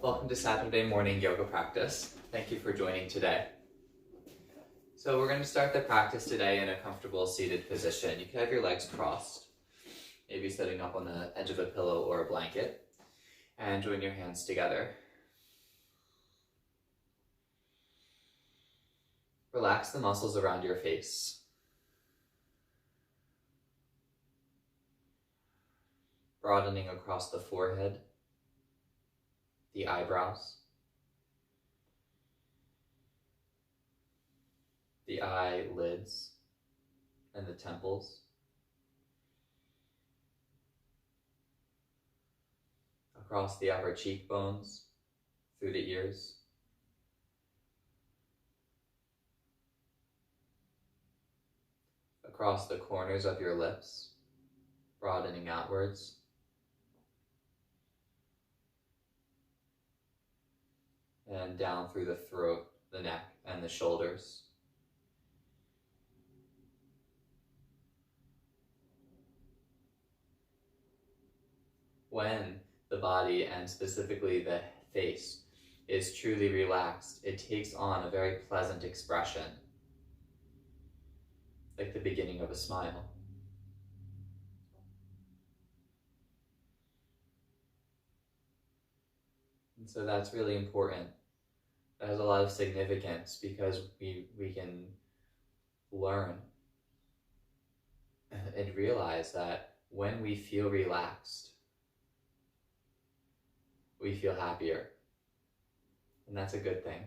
Welcome to Saturday morning yoga practice. Thank you for joining today. So we're going to start the practice today in a comfortable seated position. You can have your legs crossed, maybe sitting up on the edge of a pillow or a blanket, and join your hands together. Relax the muscles around your face. Broadening across the forehead, the eyebrows, the eyelids, and the temples. Across the upper cheekbones, through the ears. Across the corners of your lips, broadening outwards. And down through the throat, the neck, and the shoulders. When the body, and specifically the face, is truly relaxed, it takes on a very pleasant expression, like the beginning of a smile. And so that's really important. That has a lot of significance because we can learn and realize that when we feel relaxed, we feel happier. And that's a good thing.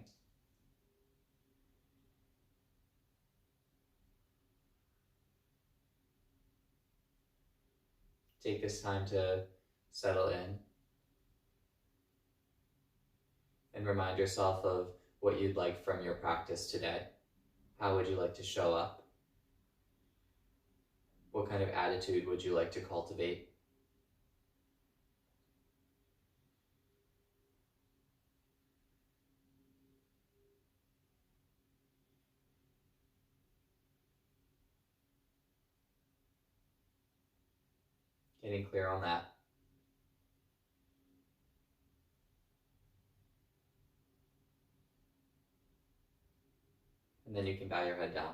Take this time to settle in and remind yourself of what you'd like from your practice today. How would you like to show up? What kind of attitude would you like to cultivate? Getting clear on that. And then you can bow your head down.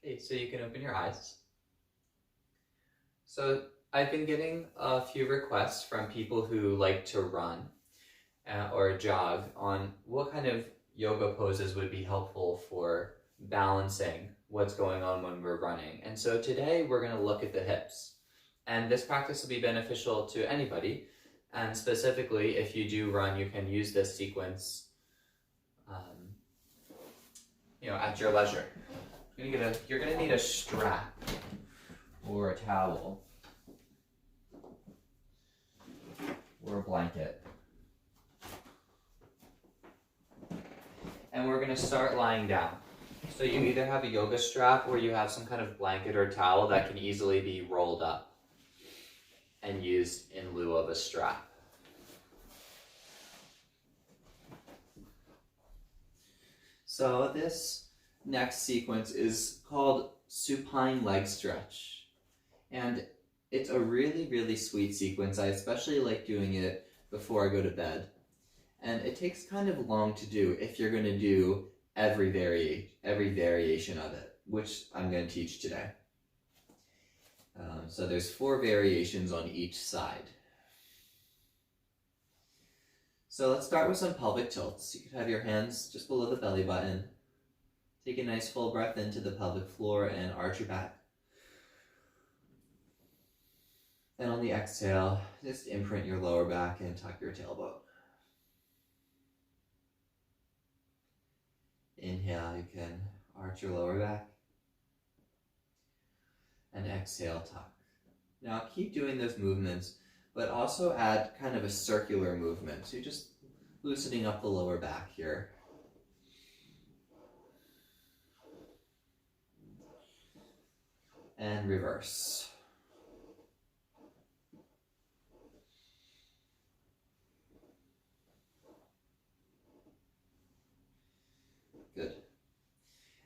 Okay, so you can open your eyes. So I've been getting a few requests from people who like to run or jog on what kind of yoga poses would be helpful for balancing what's going on when we're running. And so today we're going to look at the hips. And this practice will be beneficial to anybody. And specifically, if you do run, you can use this sequence at your leisure. You're going to need a strap or a towel or a blanket. And we're going to start lying down. So you either have a yoga strap or you have some kind of blanket or towel that can easily be rolled up and used in lieu of a strap. So this next sequence is called supine leg stretch. And it's a really, really sweet sequence. I especially like doing it before I go to bed. And it takes kind of long to do if you're going to do every variation of it, which I'm going to teach today. So there's 4 variations on each side. So let's start with some pelvic tilts. You could have your hands just below the belly button. Take a nice full breath into the pelvic floor and arch your back. And on the exhale, just imprint your lower back and tuck your tailbone. Inhale, you can arch your lower back. And exhale, tuck. Now keep doing those movements, but also add kind of a circular movement. So you're just loosening up the lower back here. And reverse. Good.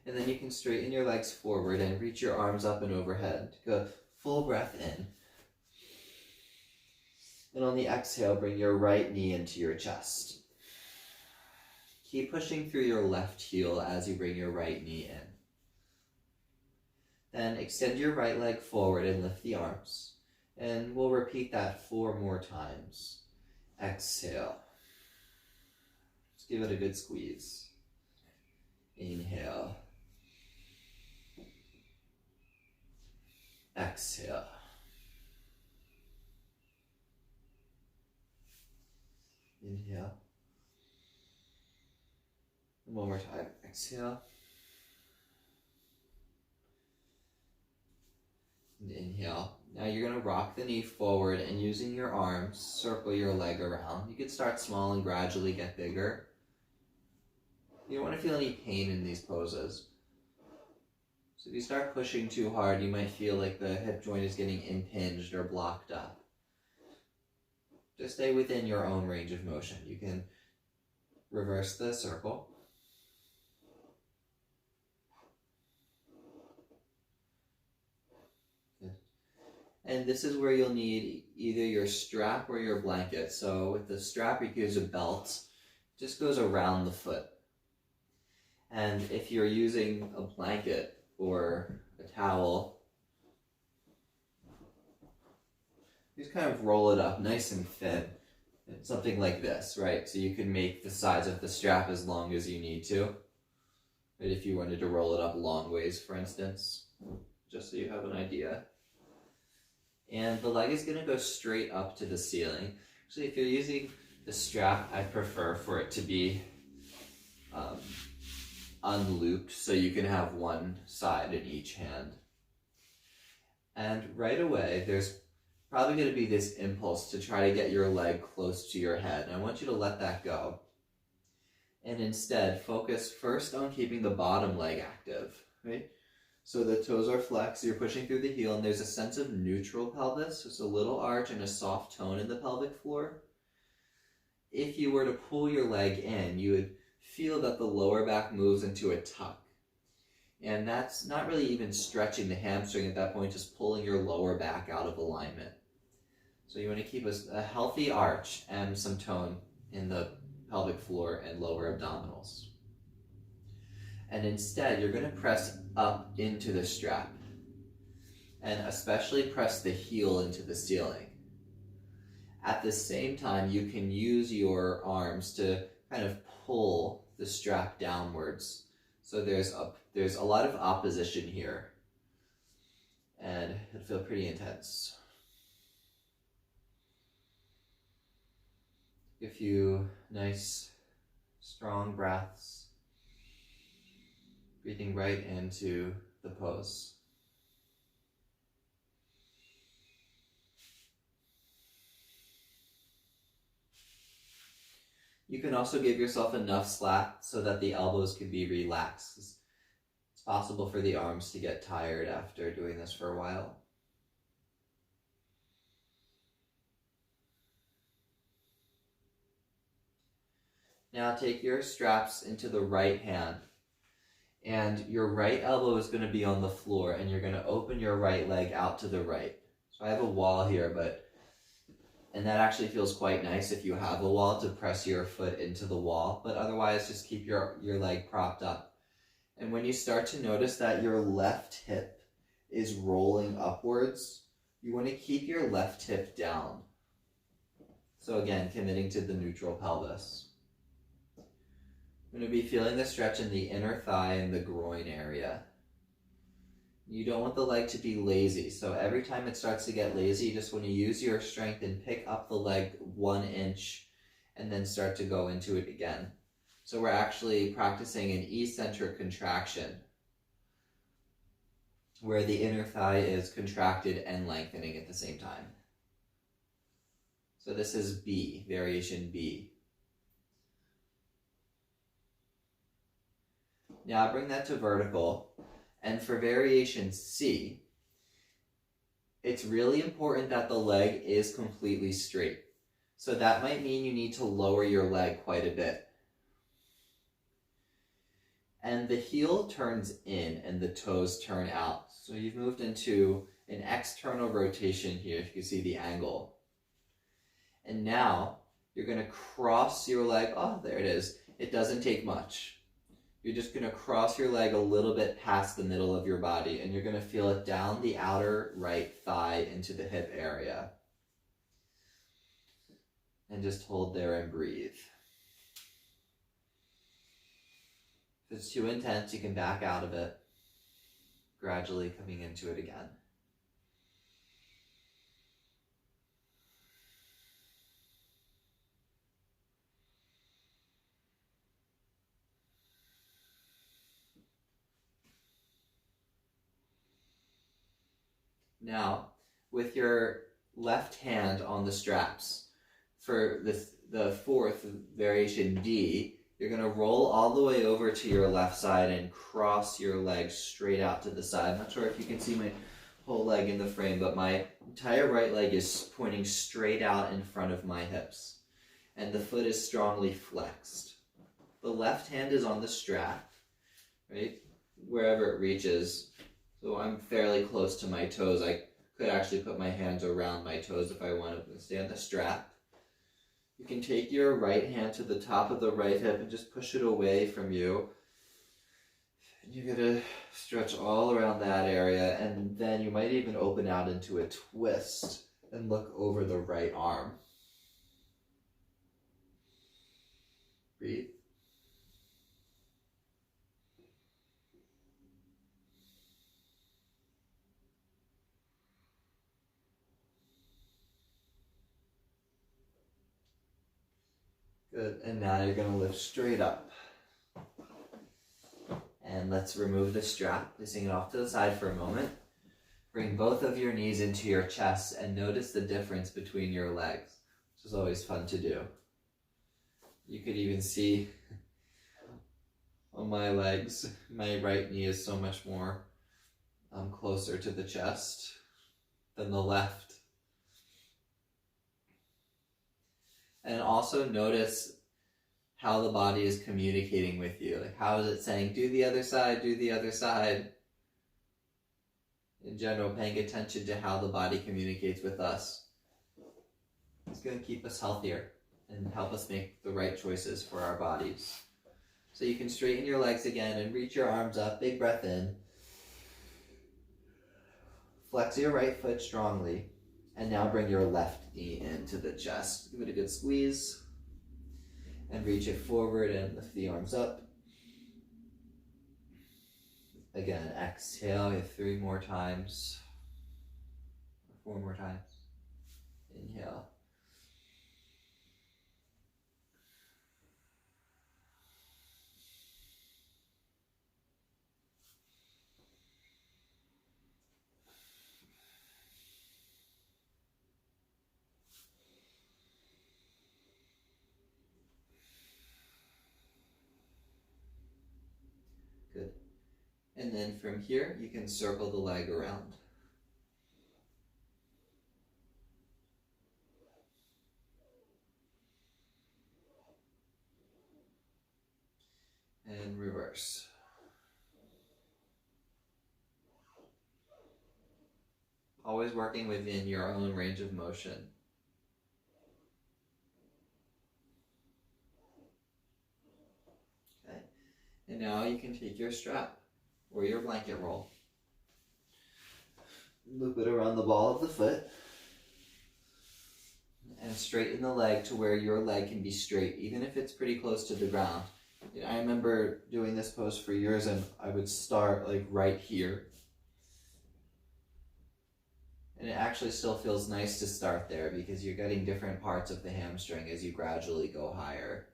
And then you can straighten your legs forward and reach your arms up and overhead. Go Full breath in. And on the exhale, bring your right knee into your chest. Keep pushing through your left heel as you bring your right knee in. Then extend your right leg forward and lift the arms. And we'll repeat that 4 more times. Exhale. Just give it a good squeeze. Inhale. Exhale. Inhale. And one more time. Exhale. And inhale. Now you're going to rock the knee forward and using your arms, circle your leg around. You can start small and gradually get bigger. You don't want to feel any pain in these poses. So if you start pushing too hard, you might feel like the hip joint is getting impinged or blocked up. Just stay within your own range of motion. You can reverse the circle. Good. And this is where you'll need either your strap or your blanket. So with the strap, you can use a belt. It just goes around the foot. And if you're using a blanket or a towel, just kind of roll it up nice and thin. Something like this, right? So you can make the sides of the strap as long as you need to. Right? If you wanted to roll it up long ways, for instance, just so you have an idea. And the leg is going to go straight up to the ceiling. Actually, if you're using the strap, I prefer for it to be unlooped so you can have one side in each hand. And right away, there's probably going to be this impulse to try to get your leg close to your head. And I want you to let that go. And instead, focus first on keeping the bottom leg active, right? So the toes are flexed, you're pushing through the heel, and there's a sense of neutral pelvis. It's a little arch and a soft tone in the pelvic floor. If you were to pull your leg in, you would feel that the lower back moves into a tuck. And that's not really even stretching the hamstring at that point, just pulling your lower back out of alignment. So you want to keep a healthy arch and some tone in the pelvic floor and lower abdominals. And instead, you're going to press up into the strap. And especially press the heel into the ceiling. At the same time, you can use your arms to kind of pull the strap downwards. So there's a lot of opposition here. And it'll feel pretty intense. A few nice, strong breaths. Breathing right into the pose. You can also give yourself enough slack so that the elbows can be relaxed. It's possible for the arms to get tired after doing this for a while. Now take your straps into the right hand, and your right elbow is going to be on the floor, and you're going to open your right leg out to the right. So I have a wall here, and that actually feels quite nice if you have a wall to press your foot into the wall, but otherwise just keep your leg propped up. And when you start to notice that your left hip is rolling upwards, you want to keep your left hip down. So again, committing to the neutral pelvis. You're going to be feeling the stretch in the inner thigh and the groin area. You don't want the leg to be lazy, so every time it starts to get lazy, you just want to use your strength and pick up the leg 1 inch and then start to go into it again. So we're actually practicing an eccentric contraction where the inner thigh is contracted and lengthening at the same time. So this is B, variation B. Now bring that to vertical, and for variation C, it's really important that the leg is completely straight. So that might mean you need to lower your leg quite a bit. And the heel turns in and the toes turn out. So you've moved into an external rotation here, if you can see the angle. And now you're going to cross your leg. Oh, there it is. It doesn't take much. You're just going to cross your leg a little bit past the middle of your body, and you're going to feel it down the outer right thigh into the hip area. And just hold there and breathe. If it's too intense, you can back out of it, gradually coming into it again. Now, with your left hand on the straps, for the fourth variation D, you're going to roll all the way over to your left side and cross your leg straight out to the side. I'm not sure if you can see my whole leg in the frame, but my entire right leg is pointing straight out in front of my hips, and the foot is strongly flexed. The left hand is on the strap, right, wherever it reaches. So I'm fairly close to my toes. I could actually put my hands around my toes if I wanted to stay on the strap. You can take your right hand to the top of the right hip and just push it away from you. And you're going to stretch all around that area, and then you might even open out into a twist and look over the right arm. Breathe. Good, and now you're going to lift straight up. And let's remove the strap, placing it off to the side for a moment. Bring both of your knees into your chest and notice the difference between your legs, which is always fun to do. You could even see on my legs, my right knee is so much more closer to the chest than the left. And also notice how the body is communicating with you. Like, how is it saying, do the other side, do the other side? In general, paying attention to how the body communicates with us is going to keep us healthier and help us make the right choices for our bodies. So you can straighten your legs again and reach your arms up. Big breath in. Flex your right foot strongly. And now bring your left knee into the chest. Give it a good squeeze. And reach it forward and lift the arms up. Again, exhale 3 more times. 4 more times. Inhale. Good. And then from here, you can circle the leg around. And reverse. Always working within your own range of motion. Okay. And now you can take your strap or your blanket roll. Loop it around the ball of the foot. And straighten the leg to where your leg can be straight, even if it's pretty close to the ground. I remember doing this pose for years, and I would start like right here. And it actually still feels nice to start there because you're getting different parts of the hamstring as you gradually go higher.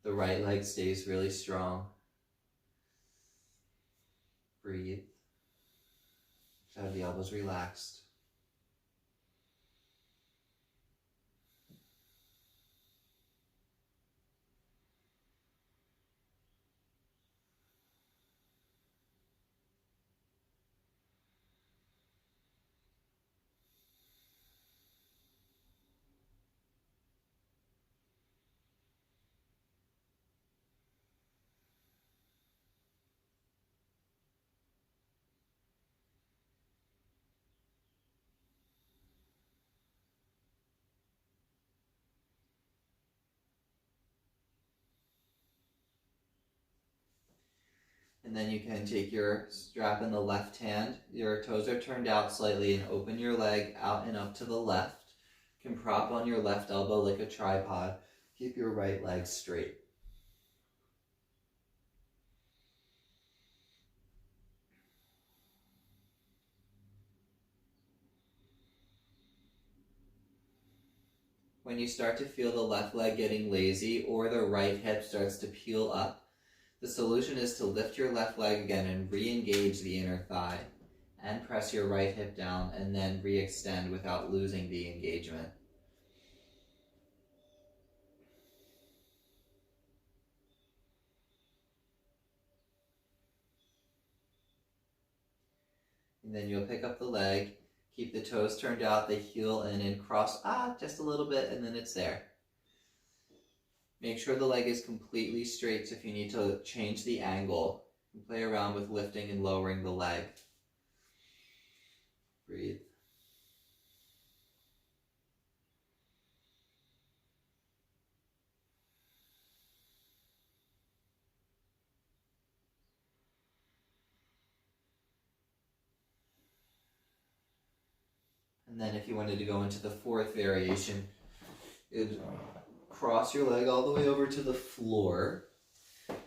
The right leg stays really strong. Breathe. Have the elbows relaxed. And then you can take your strap in the left hand. Your toes are turned out slightly and open your leg out and up to the left. You can prop on your left elbow like a tripod. Keep your right leg straight. When you start to feel the left leg getting lazy or the right hip starts to peel up, the solution is to lift your left leg again and re-engage the inner thigh and press your right hip down and then re-extend without losing the engagement. And then you'll pick up the leg, keep the toes turned out, the heel in and cross just a little bit, and then it's there. Make sure the leg is completely straight, so if you need to change the angle, you play around with lifting and lowering the leg. Breathe. And then if you wanted to go into the fourth variation, you'd cross your leg all the way over to the floor,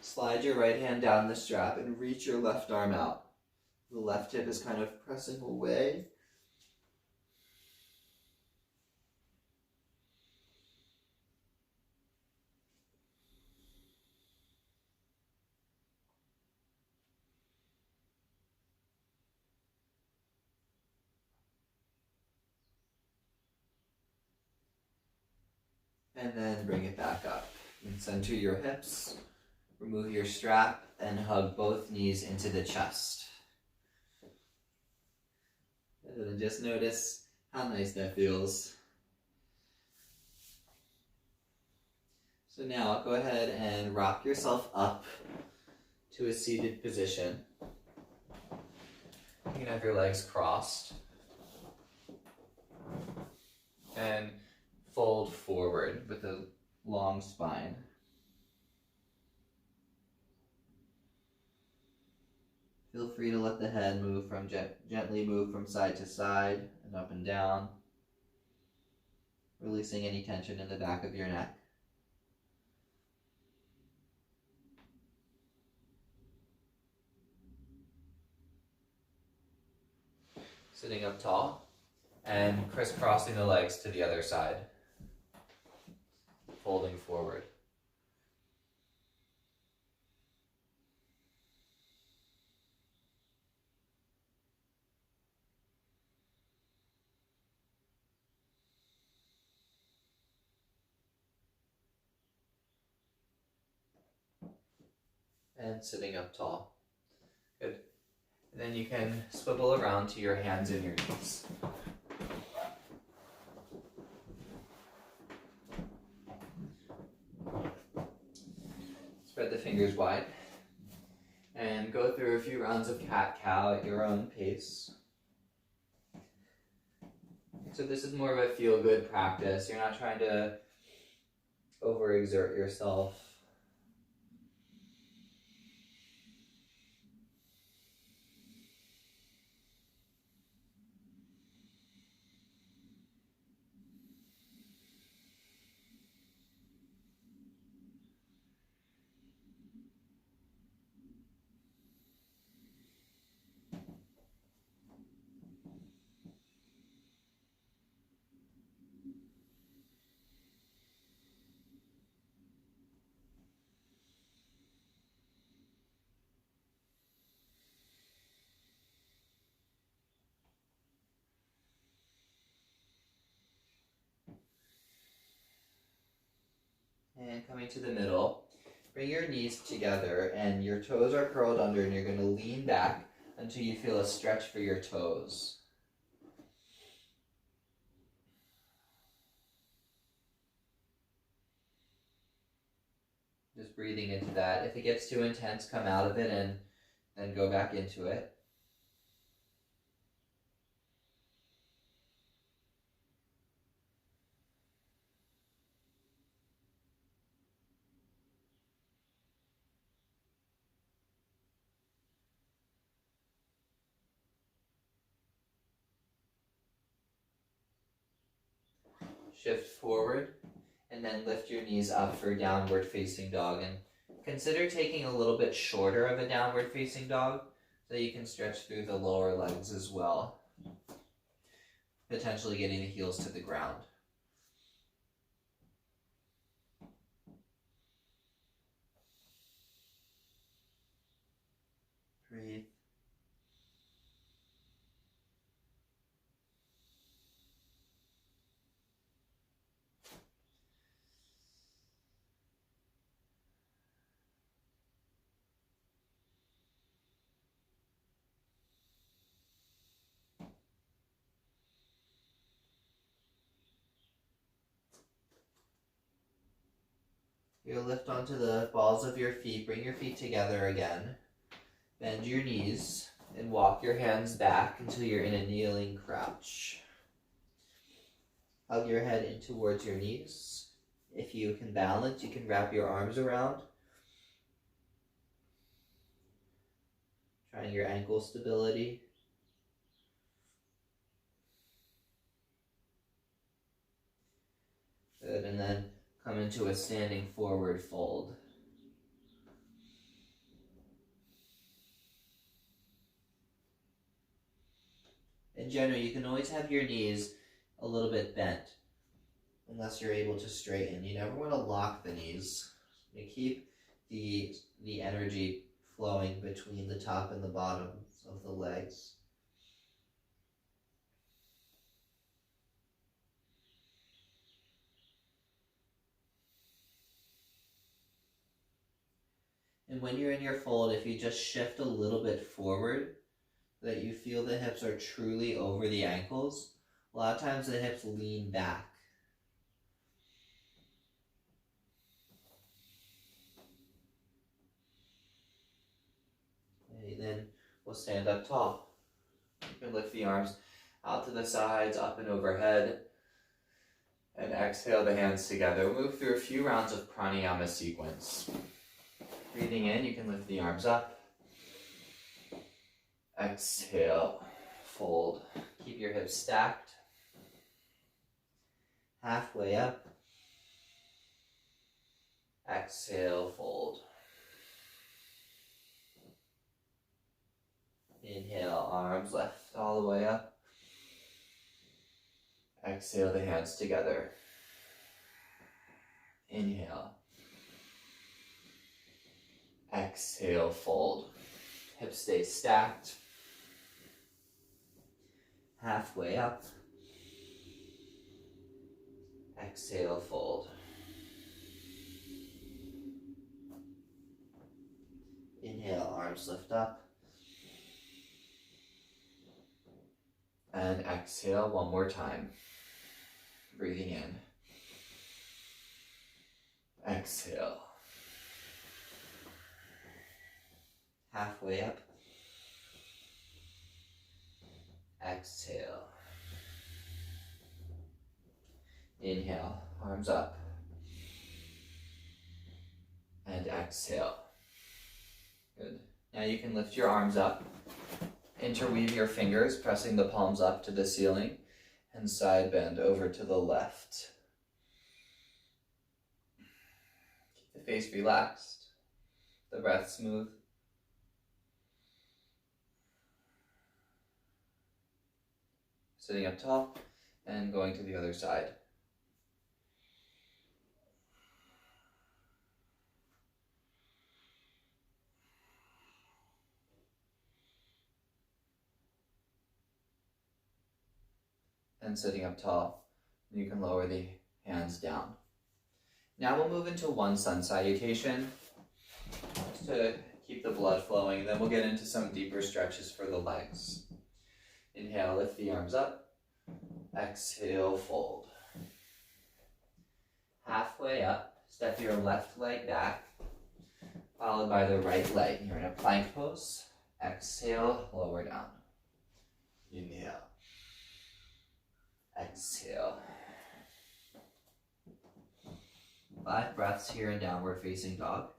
slide your right hand down the strap and reach your left arm out. The left hip is kind of pressing away. And then bring it back up. And center your hips, remove your strap, and hug both knees into the chest. And then just notice how nice that feels. So now go ahead and rock yourself up to a seated position. You can have your legs crossed. And fold forward with a long spine. Feel free to let the head move from gently move from side to side and up and down, releasing any tension in the back of your neck. Sitting up tall and crisscrossing the legs to the other side. Folding forward. And sitting up tall. Good. And then you can swivel around to your hands and your knees. Spread the fingers wide and go through a few rounds of cat-cow at your own pace. So this is more of a feel-good practice. You're not trying to overexert yourself. And coming to the middle, bring your knees together and your toes are curled under and you're going to lean back until you feel a stretch for your toes. Just breathing into that. If it gets too intense, come out of it and then go back into it. shift forward, and then lift your knees up for downward facing dog. And consider taking a little bit shorter of a downward facing dog so you can stretch through the lower legs as well, potentially getting the heels to the ground. Breathe. You'll lift onto the balls of your feet, bring your feet together again, bend your knees, and walk your hands back until you're in a kneeling crouch. Hug your head in towards your knees. If you can balance, you can wrap your arms around, trying your ankle stability. Good, and then come into a standing forward fold. In general, you can always have your knees a little bit bent, unless you're able to straighten. You never want to lock the knees. You keep the energy flowing between the top and the bottoms of the legs. And when you're in your fold, if you just shift a little bit forward, so that you feel the hips are truly over the ankles, a lot of times the hips lean back. Okay, then we'll stand up tall. You can lift the arms out to the sides, up and overhead, and exhale the hands together. We'll move through a few rounds of pranayama sequence. Breathing in, you can lift the arms up. Exhale, fold. Keep your hips stacked. Halfway up. Exhale, fold. Inhale, arms left all the way up. Exhale the hands together. Inhale. Exhale, fold. Hips stay stacked. Halfway up. Exhale, fold. Inhale, arms lift up. And exhale one more time. Breathing in. Exhale. Halfway up. Exhale. Inhale, arms up. And exhale. Good. Now you can lift your arms up. Interweave your fingers, pressing the palms up to the ceiling, and side bend over to the left. Keep the face relaxed, the breath smooth. Sitting up tall and going to the other side. And sitting up tall, you can lower the hands down. Now we'll move into one sun salutation, just to keep the blood flowing, and then we'll get into some deeper stretches for the legs. Inhale, lift the arms up. Exhale, fold. Halfway up, step your left leg back, followed by the right leg. You're in a plank pose. Exhale, lower down. Inhale. Exhale. 5 breaths here in downward facing dog.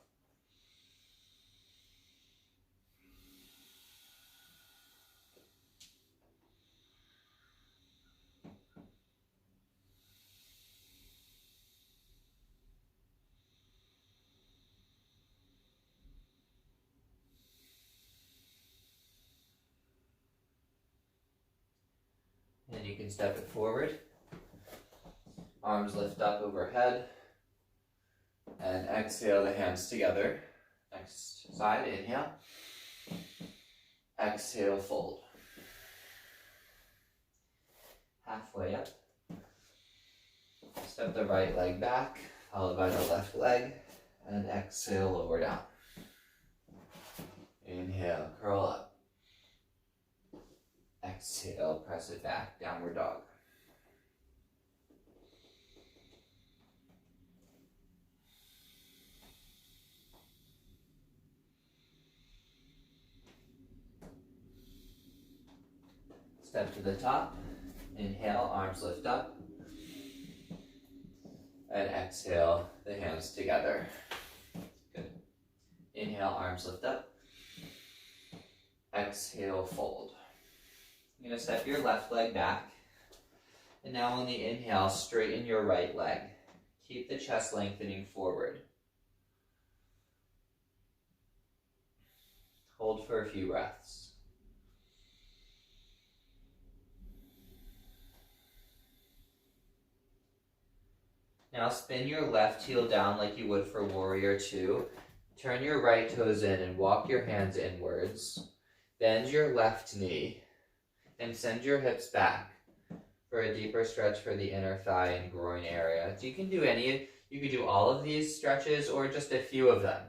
you can step it forward. Arms lift up overhead. And exhale the hands together. Next side, inhale. Exhale, fold. Halfway up. Step the right leg back, followed by the left leg. And exhale, lower down. Inhale, curl up. Exhale, press it back, downward dog. Step to the top. Inhale, arms lift up. And exhale, the hands together. Good. Inhale, arms lift up. Exhale, fold. You're going to step your left leg back. And now on the inhale, straighten your right leg. Keep the chest lengthening forward. Hold for a few breaths. Now spin your left heel down like you would for warrior two. Turn your right toes in and walk your hands inwards. Bend your left knee and send your hips back for a deeper stretch for the inner thigh and groin area. So you can do all of these stretches or just a few of them.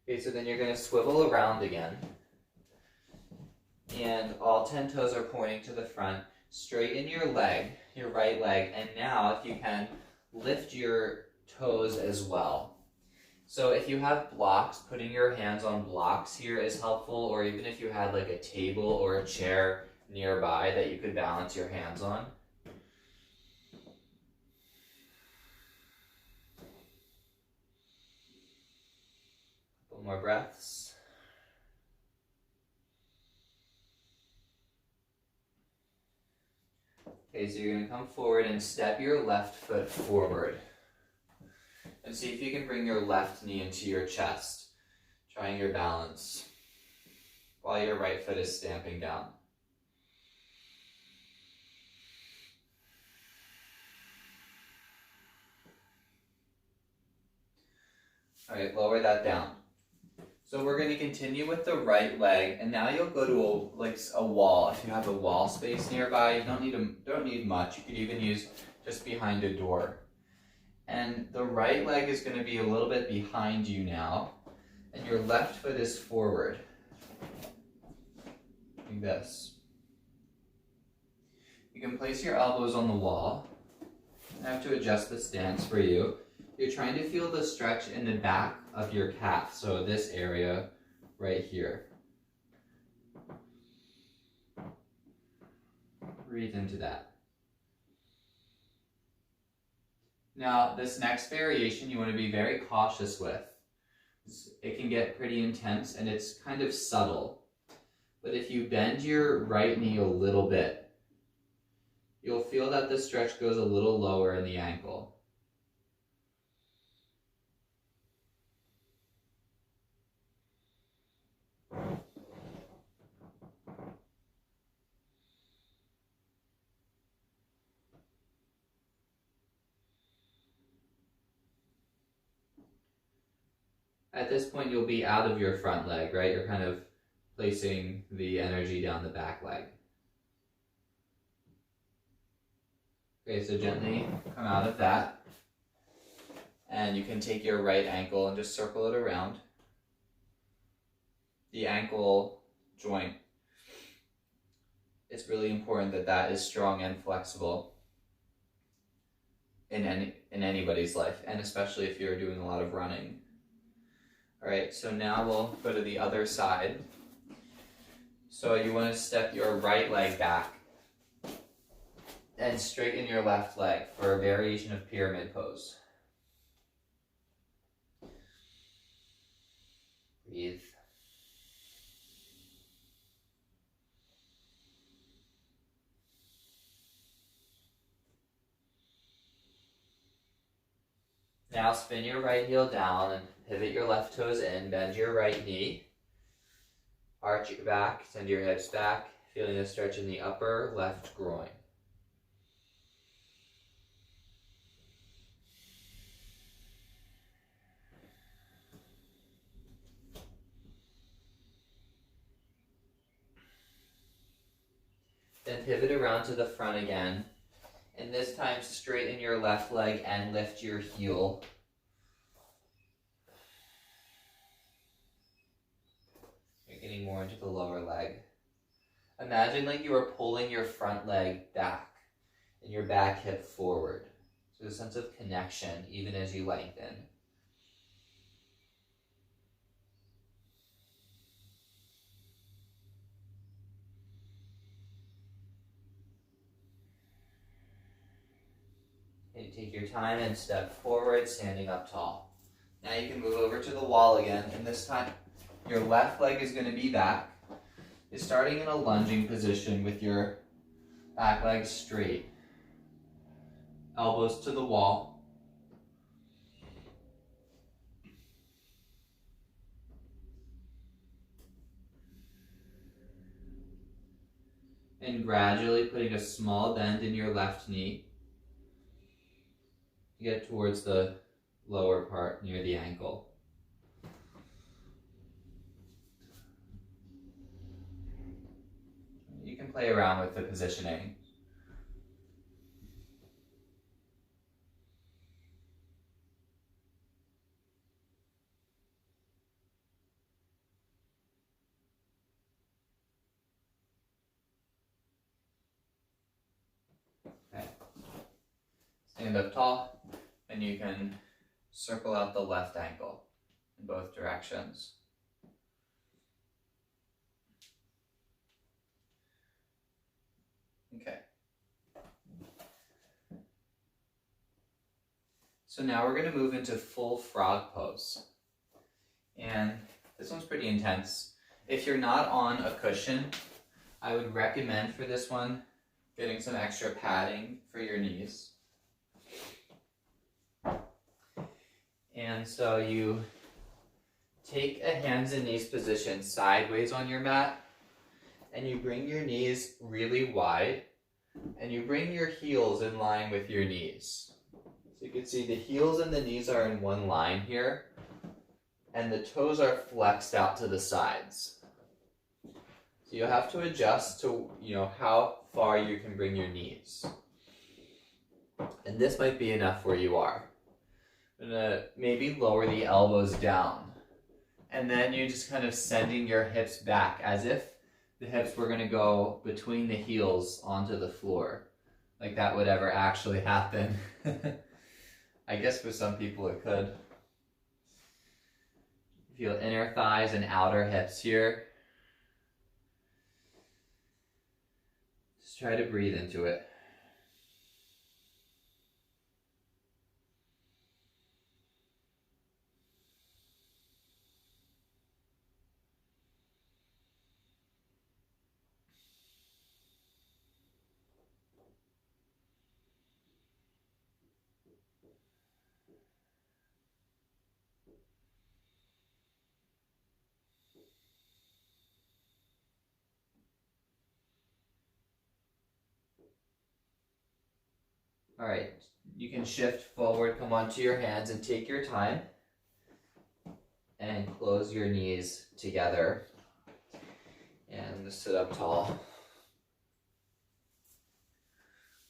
Okay, so then you're going to swivel around again. And all 10 toes are pointing to the front. Straighten your leg, your right leg, and now, if you can, lift your toes as well. So if you have blocks, putting your hands on blocks here is helpful, or even if you had like a table or a chair nearby that you could balance your hands on. Couple more breaths. Okay, so you're going to come forward and step your left foot forward. And see if you can bring your left knee into your chest, trying your balance, while your right foot is stamping down. All right, lower that down. So we're going to continue with the right leg, and now you'll go to a wall. If you have a wall space nearby, you don't need much. You could even use just behind a door. And the right leg is going to be a little bit behind you now, and your left foot is forward, like this. You can place your elbows on the wall. I have to adjust the stance for you. You're trying to feel the stretch in the back of your calf, so this area right here. Breathe into that. Now, this next variation you want to be very cautious with. It can get pretty intense and it's kind of subtle. But if you bend your right knee a little bit, you'll feel that the stretch goes a little lower in the ankle. At this point, you'll be out of your front leg, right? You're kind of placing the energy down the back leg. Okay, so gently come out of that. And you can take your right ankle and just circle it around. The ankle joint, it's really important that that is strong and flexible in anybody's life, and especially if you're doing a lot of running. All right, so now we'll go to the other side. So you want to step your right leg back and straighten your left leg for a variation of pyramid pose. Breathe. Now spin your right heel down and pivot your left toes in, bend your right knee, arch your back, send your hips back, feeling a stretch in the upper left groin. Then pivot around to the front again, and this time straighten your left leg and lift your heel. You're getting more into the lower leg. Imagine like you are pulling your front leg back and your back hip forward. So a sense of connection even as you lengthen. Okay, take your time and step forward, standing up tall. Now you can move over to the wall again, and this time your left leg is going to be back. You're starting in a lunging position with your back leg straight. Elbows to the wall. And gradually putting a small bend in your left knee. To get towards the lower part near the ankle. You can play around with the positioning. Okay. Stand up tall. And you can circle out the left ankle in both directions. Okay. So now we're going to move into full frog pose. And this one's pretty intense. If you're not on a cushion, I would recommend for this one getting some extra padding for your knees. And so you take a hands and knees position sideways on your mat, and you bring your knees really wide, and you bring your heels in line with your knees. So you can see the heels and the knees are in one line here, and the toes are flexed out to the sides. So you'll have to adjust to, how far you can bring your knees. And this might be enough where you are. I'm gonna maybe lower the elbows down. And then you're just kind of sending your hips back as if the hips were gonna go between the heels onto the floor. Like that would ever actually happen. I guess for some people it could. Feel inner thighs and outer hips here. Just try to breathe into it. All right, you can shift forward, come onto your hands and take your time and close your knees together and just sit up tall.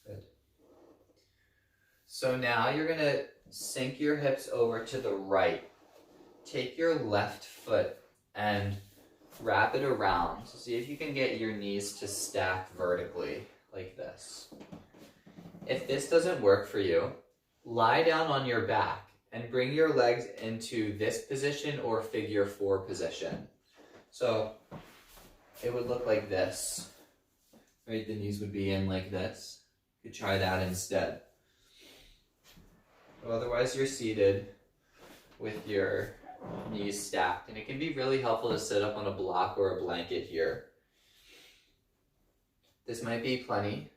Good. So now you're gonna sink your hips over to the right. Take your left foot and wrap it around. So see if you can get your knees to stack vertically like this. If this doesn't work for you, lie down on your back and bring your legs into this position or figure 4 position. So it would look like this, right? The knees would be in like this. You could try that instead. Otherwise you're seated with your knees stacked, and it can be really helpful to sit up on a block or a blanket here. This might be plenty.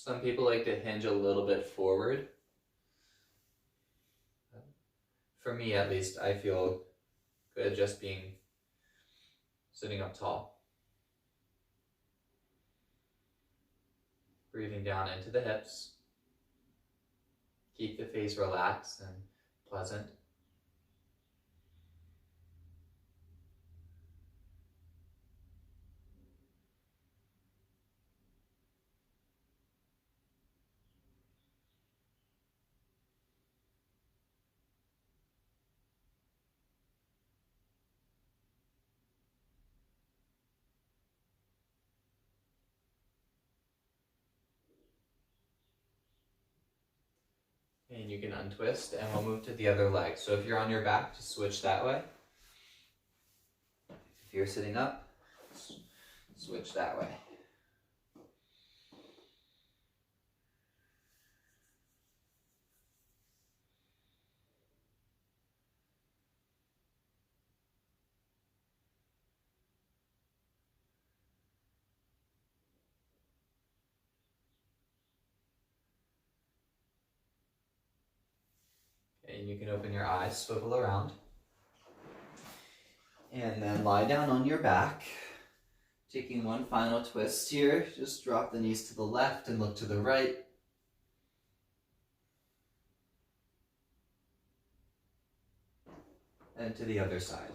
Some people like to hinge a little bit forward. For me, at least, I feel good just being sitting up tall. Breathing down into the hips. Keep the face relaxed and pleasant. And you can untwist and we'll move to the other leg. So if you're on your back, just switch that way. If you're sitting up, switch that way. And you can open your eyes, swivel around. And then lie down on your back. Taking one final twist here, just drop the knees to the left and look to the right. And to the other side.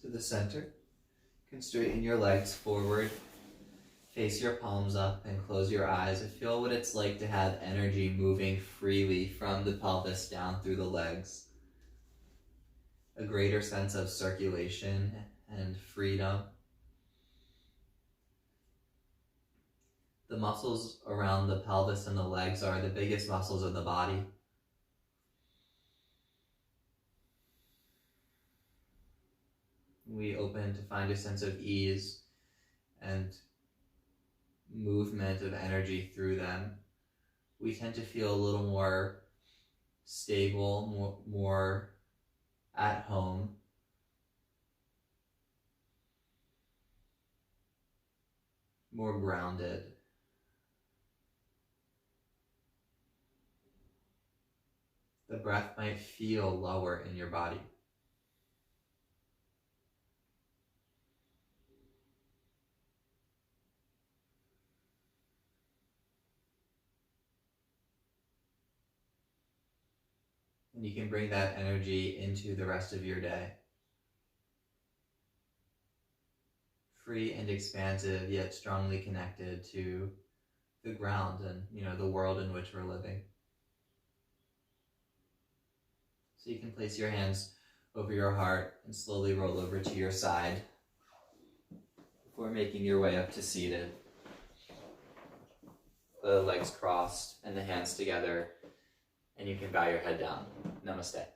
To the center. You can straighten your legs forward. Face your palms up and close your eyes and feel what it's like to have energy moving freely from the pelvis down through the legs. A greater sense of circulation and freedom. The muscles around the pelvis and the legs are the biggest muscles in the body. We open to find a sense of ease and movement of energy through them. We tend to feel a little more stable, more at home. More grounded. The breath might feel lower in your body. And you can bring that energy into the rest of your day. Free and expansive, yet strongly connected to the ground and, the world in which we're living. So you can place your hands over your heart and slowly roll over to your side before making your way up to seated. The legs crossed and the hands together, and you can bow your head down. Namaste.